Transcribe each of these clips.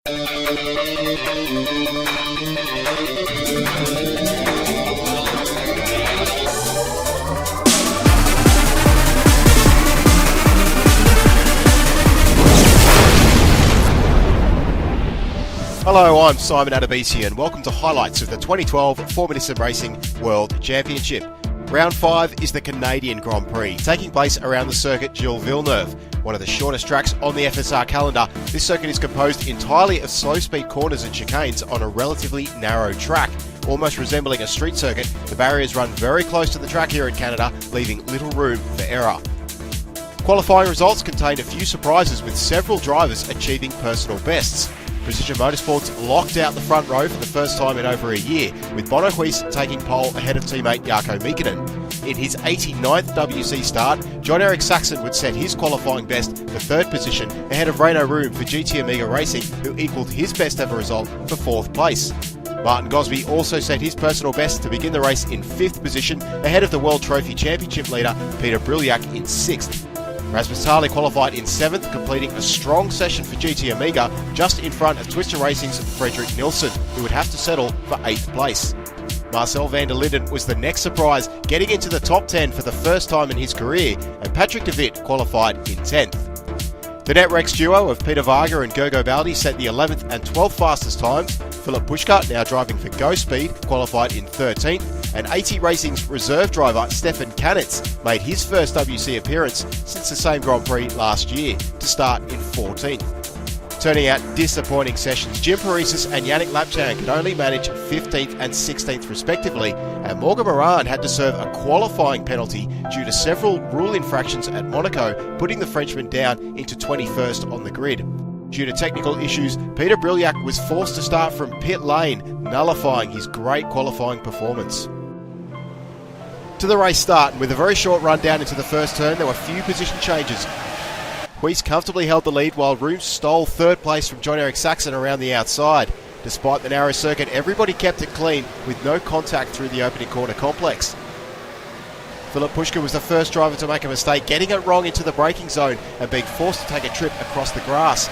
Hello, I'm Simon Adebisi and welcome to highlights of the 2012 4-Minute SimRacing World Championship. Round 5 is the Canadian Grand Prix, taking place around the circuit Gilles Villeneuve. One of the shortest tracks on the FSR calendar, this circuit is composed entirely of slow-speed corners and chicanes on a relatively narrow track. Almost resembling a street circuit, the barriers run very close to the track here in Canada, leaving little room for error. Qualifying results contained a few surprises, with several drivers achieving personal bests. Precision Motorsports locked out the front row for the first time in over a year, with Bono Huis taking pole ahead of teammate Jarkko Mikkonen. In his 89th WC start, John-Eric Saxon would set his qualifying best for third position ahead of Renault Room for GT Amiga Racing, who equalled his best ever result for fourth place. Martin Gosby also set his personal best to begin the race in fifth position ahead of the World Trophy Championship leader Peter Briliak in sixth. Rasmus Tarly qualified in 7th, completing a strong session for GT Amiga, just in front of Twister Racing's Fredrik Nilsson, who would have to settle for 8th place. Marcel van der Linden was the next surprise, getting into the top 10 for the first time in his career, and Patrick de Wit qualified in 10th. The NetRex duo of Peter Varga and Gergo Baldi set the 11th and 12th fastest times. Philip Puška, now driving for Go Speed, qualified in 13th, and AT Racing's reserve driver Stefan Kanitz made his first WC appearance since the same Grand Prix last year, to start in 14th. Turning out disappointing sessions, Jim Parisas and Yannick Lapchan could only manage 15th and 16th respectively, and Morgan Moran had to serve a qualifying penalty due to several rule infractions at Monaco, putting the Frenchman down into 21st on the grid. Due to technical issues, Peter Briliak was forced to start from pit lane, nullifying his great qualifying performance. To the race start, and with a very short run down into the first turn, there were few position changes. Huis comfortably held the lead while Room stole third place from John-Eric Saxon around the outside. Despite the narrow circuit, everybody kept it clean with no contact through the opening corner complex. Philip Puška was the first driver to make a mistake, getting it wrong into the braking zone and being forced to take a trip across the grass.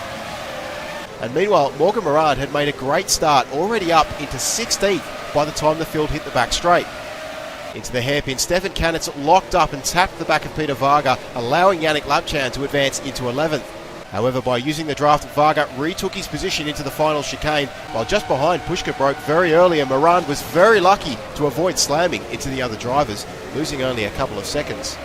And meanwhile, Morgan Moran had made a great start, already up into 16th by the time the field hit the back straight. Into the hairpin, Stefan Kanitz locked up and tapped the back of Peter Varga, allowing Yannick Lapchan to advance into 11th. However, by using the draft, Varga retook his position into the final chicane, while just behind, Puška broke very early and Moran was very lucky to avoid slamming into the other drivers, losing only a couple of seconds.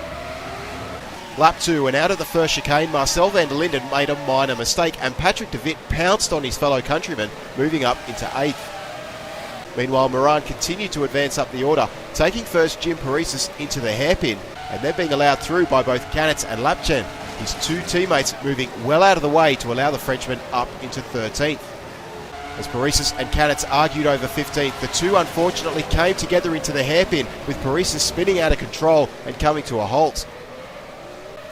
Lap 2, and out of the first chicane, Marcel van der Linden made a minor mistake and Patrick de Wit pounced on his fellow countryman, moving up into 8th. Meanwhile, Moran continued to advance up the order, taking first Jim Parisas into the hairpin, and then being allowed through by both Kanitz and Lapchan, his two teammates moving well out of the way to allow the Frenchman up into 13th. As Parisas and Kanitz argued over 15th, the two unfortunately came together into the hairpin, with Parisas spinning out of control and coming to a halt.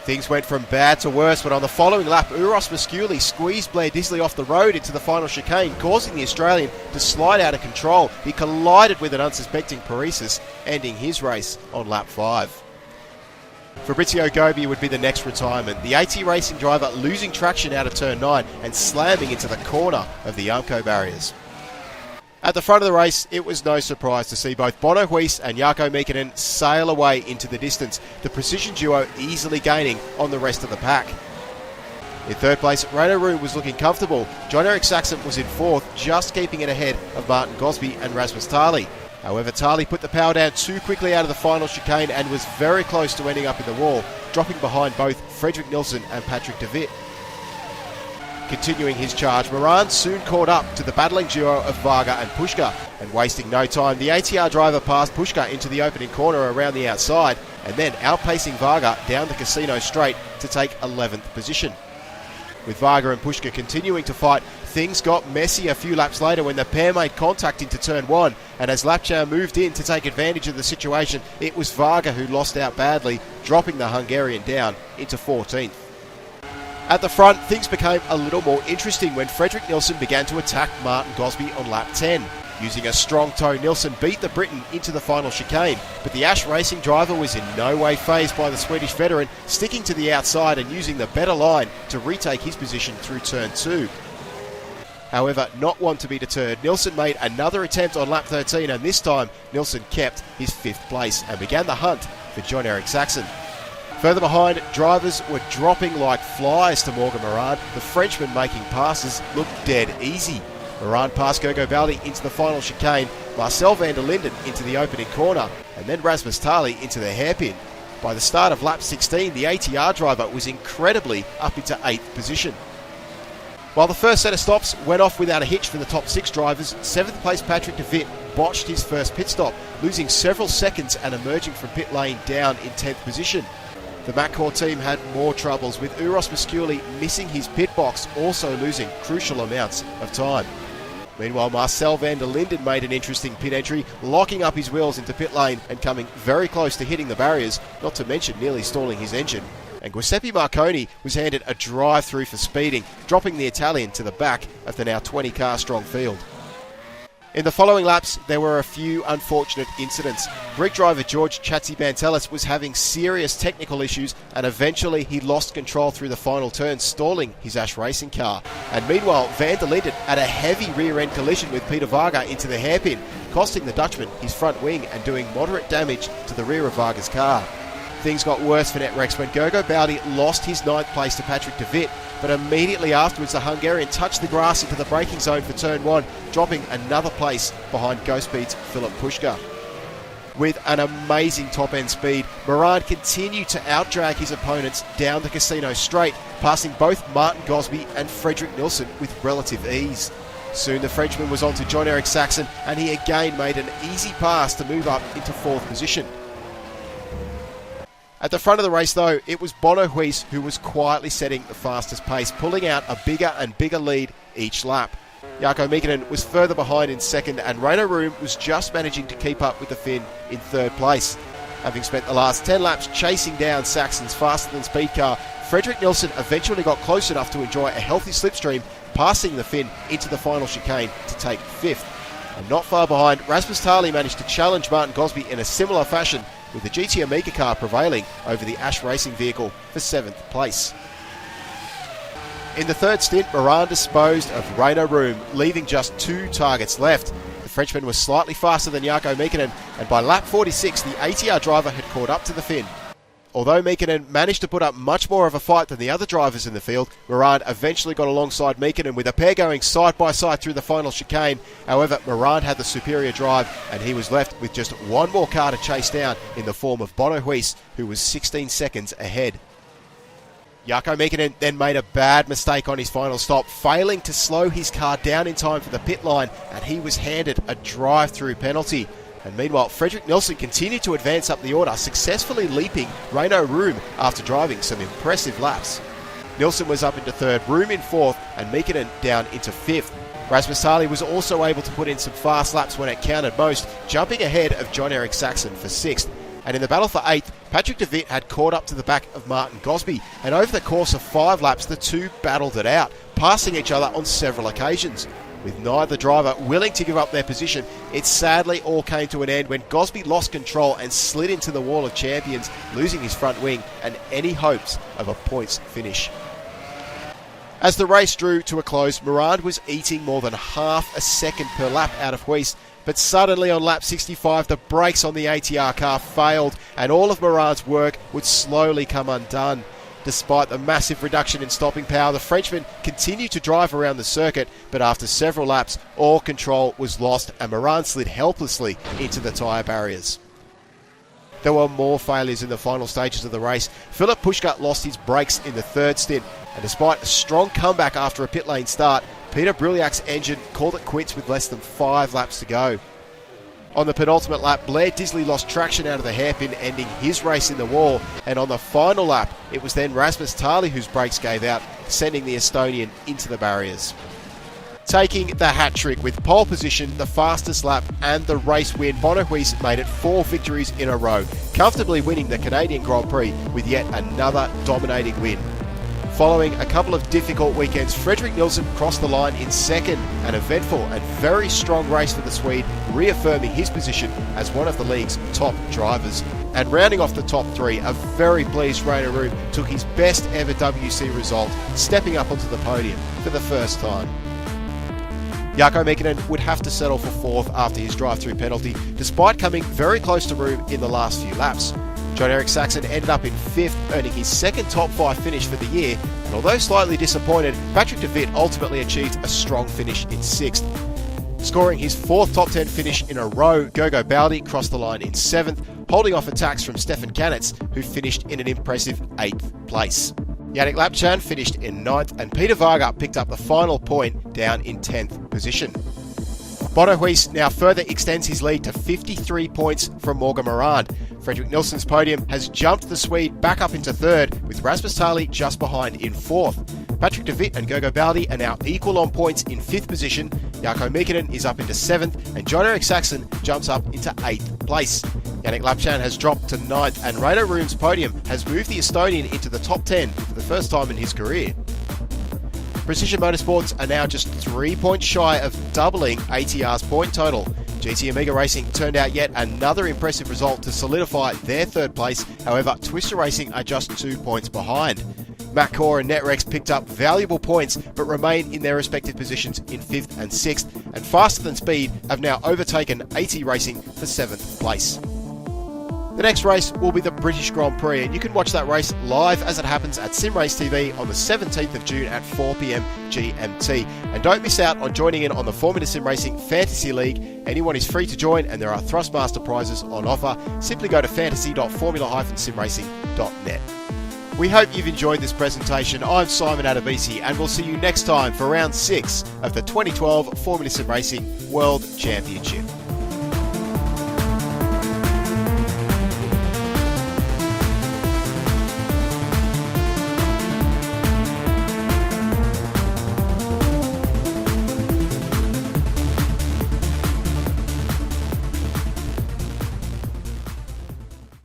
Things went from bad to worse when on the following lap, Uros Musculi squeezed Blair Disley off the road into the final chicane, causing the Australian to slide out of control. He collided with an unsuspecting Parisas, ending his race on lap 5. Fabrizio Gobi would be the next retirement, the AT Racing driver losing traction out of turn 9 and slamming into the corner of the Armco barriers. At the front of the race, it was no surprise to see both Bono Huis and Jarkko Mikkonen sail away into the distance, the precision duo easily gaining on the rest of the pack. In third place, Renault Room was looking comfortable. John-Eric Saxon was in fourth, just keeping it ahead of Martin Gosby and Rasmus Tarly. However, Tarly put the power down too quickly out of the final chicane and was very close to ending up in the wall, dropping behind both Fredrik Nilsson and Patrick de Wit. Continuing his charge, Moran soon caught up to the battling duo of Varga and Puška, and wasting no time, the ATR driver passed Puška into the opening corner around the outside, and then outpacing Varga down the Casino Straight to take 11th position. With Varga and Puška continuing to fight, things got messy a few laps later when the pair made contact into turn 1, and as Lapchan moved in to take advantage of the situation, it was Varga who lost out badly, dropping the Hungarian down into 14th. At the front, things became a little more interesting when Fredrik Nilsson began to attack Martin Gosby on lap 10. Using a strong toe, Nilsson beat the Briton into the final chicane, but the Ash Racing driver was in no way fazed by the Swedish veteran, sticking to the outside and using the better line to retake his position through turn 2. However, not one to be deterred, Nilsson made another attempt on lap 13, and this time Nilsson kept his 5th place and began the hunt for Jon-Erik Saxon. Further behind, drivers were dropping like flies to Morgan Morand. The Frenchman making passes looked dead easy. Morand passed Gergo Baldi into the final chicane, Marcel van der Linden into the opening corner, and then Rasmus Tali into the hairpin. By the start of lap 16, the ATR driver was incredibly up into 8th position. While the first set of stops went off without a hitch for the top 6 drivers, 7th place Patrick de Wit botched his first pit stop, losing several seconds and emerging from pit lane down in 10th position. The McCord team had more troubles, with Uros Musculi missing his pit box, also losing crucial amounts of time. Meanwhile, Marcel van der Linden made an interesting pit entry, locking up his wheels into pit lane and coming very close to hitting the barriers, not to mention nearly stalling his engine. And Giuseppe Marconi was handed a drive-through for speeding, dropping the Italian to the back of the now 20-car strong field. In the following laps, there were a few unfortunate incidents. Greek driver George Chatzibantelis was having serious technical issues, and eventually he lost control through the final turn, stalling his Ash Racing car. And meanwhile, van der Linden had a heavy rear-end collision with Peter Varga into the hairpin, costing the Dutchman his front wing and doing moderate damage to the rear of Varga's car. Things got worse for Netrex when Gergo Baldi lost his 9th place to Patrick de Wit, but immediately afterwards the Hungarian touched the grass into the braking zone for turn 1, dropping another place behind Go Speed's Philip Pushka. With an amazing top-end speed, Morand continued to outdrag his opponents down the casino straight, passing both Martin Gosby and Fredrik Nilsson with relative ease. Soon the Frenchman was on to Jon-Erik Saxon, and he again made an easy pass to move up into 4th position. At the front of the race, though, it was Bono Huis who was quietly setting the fastest pace, pulling out a bigger and bigger lead each lap. Jarkko Mikkonen was further behind in 2nd, and Reino Room was just managing to keep up with the Finn in 3rd place. Having spent the last 10 laps chasing down Saxon's faster-than-speed car, Fredrik Nilsson eventually got close enough to enjoy a healthy slipstream, passing the Finn into the final chicane to take 5th. And not far behind, Rasmus Tali managed to challenge Martin Gosby in a similar fashion, with the GT Amiga car prevailing over the Ash Racing vehicle for 7th place. In the 3rd stint, Morand disposed of Reino Room, leaving just 2 targets left. The Frenchman was slightly faster than Jarkko Mikkonen, and by lap 46 the ATR driver had caught up to the Finn. Although Mikkonen managed to put up much more of a fight than the other drivers in the field, Morand eventually got alongside Mikkonen, with a pair going side by side through the final chicane. However, Morand had the superior drive, and he was left with just one more car to chase down in the form of Bono Huis, who was 16 seconds ahead. Jarkko Mikkonen then made a bad mistake on his final stop, failing to slow his car down in time for the pit line, and he was handed a drive-through penalty. And meanwhile, Fredrik Nilsson continued to advance up the order, successfully leaping Reino Room after driving some impressive laps. Nilsson was up into 3rd, Room in 4th, and Mikkonen down into 5th. Rasmus Tali was also able to put in some fast laps when it counted most, jumping ahead of Jon-Erik Saxon for 6th. And in the battle for 8th, Patrick de Wit had caught up to the back of Martin Gosby, and over the course of 5 laps the two battled it out, passing each other on several occasions. With neither driver willing to give up their position, it sadly all came to an end when Gosby lost control and slid into the wall of champions, losing his front wing and any hopes of a points finish. As the race drew to a close, Morand was eating more than half a second per lap out of Huis, but suddenly on lap 65 the brakes on the ATR car failed, and all of Morand's work would slowly come undone. Despite the massive reduction in stopping power, the Frenchman continued to drive around the circuit, but after several laps, all control was lost and Morand slid helplessly into the tyre barriers. There were more failures in the final stages of the race. Philip Pushka lost his brakes in the 3rd stint, and despite a strong comeback after a pit lane start, Peter Bruliak's engine called it quits with less than 5 laps to go. On the penultimate lap, Blair Disley lost traction out of the hairpin, ending his race in the wall, and on the final lap, it was then Rasmus Tali whose brakes gave out, sending the Estonian into the barriers. Taking the hat-trick with pole position, the fastest lap and the race win, Bono Huis made it 4 victories in a row, comfortably winning the Canadian Grand Prix with yet another dominating win. Following a couple of difficult weekends, Fredrik Nilsson crossed the line in 2nd, an eventful and very strong race for the Swede, reaffirming his position as one of the league's top drivers. And rounding off the top 3, a very pleased Reino Room took his best ever WC result, stepping up onto the podium for the first time. Jarkko Mäkinen would have to settle for 4th after his drive-through penalty, despite coming very close to room in the last few laps. John-Eric Saxon ended up in 5th, earning his second top 5 finish for the year, and although slightly disappointed, Patrick de Wit ultimately achieved a strong finish in 6th. Scoring his 4th top 10 finish in a row, Gogo Baldi crossed the line in 7th, holding off attacks from Stefan Kanitz, who finished in an impressive 8th place. Yannick Lapchan finished in 9th, and Peter Varga picked up the final point down in 10th position. Bono Huis now further extends his lead to 53 points from Morgan Morand. Fredrik Nilsson's podium has jumped the Swede back up into 3rd, with Rasmus Tali just behind in 4th. Patrick de Wit and Gogo Baldi are now equal on points in 5th position. Jarkko Mäkinen is up into 7th, and John-Eric Saxon jumps up into 8th place. Yannick Lapchan has dropped to 9th, and Reino Room's podium has moved the Estonian into the top 10 for the first time in his career. Precision Motorsports are now just 3 points shy of doubling ATR's point total. GT Amiga Racing turned out yet another impressive result to solidify their 3rd place, however Twister Racing are just 2 points behind. Matt Core and Netrex picked up valuable points but remain in their respective positions in 5th and 6th, and Faster Than Speed have now overtaken AT Racing for 7th place. The next race will be the British Grand Prix, and you can watch that race live as it happens at SimRace TV on the 17th of June at 4 PM GMT. And don't miss out on joining in on the Formula Sim Racing Fantasy League. Anyone is free to join, and there are Thrustmaster prizes on offer. Simply go to fantasy.formula-simracing.net. We hope you've enjoyed this presentation. I'm Simon Adebisi, and we'll see you next time for round 6 of the 2012 Formula Sim Racing World Championship.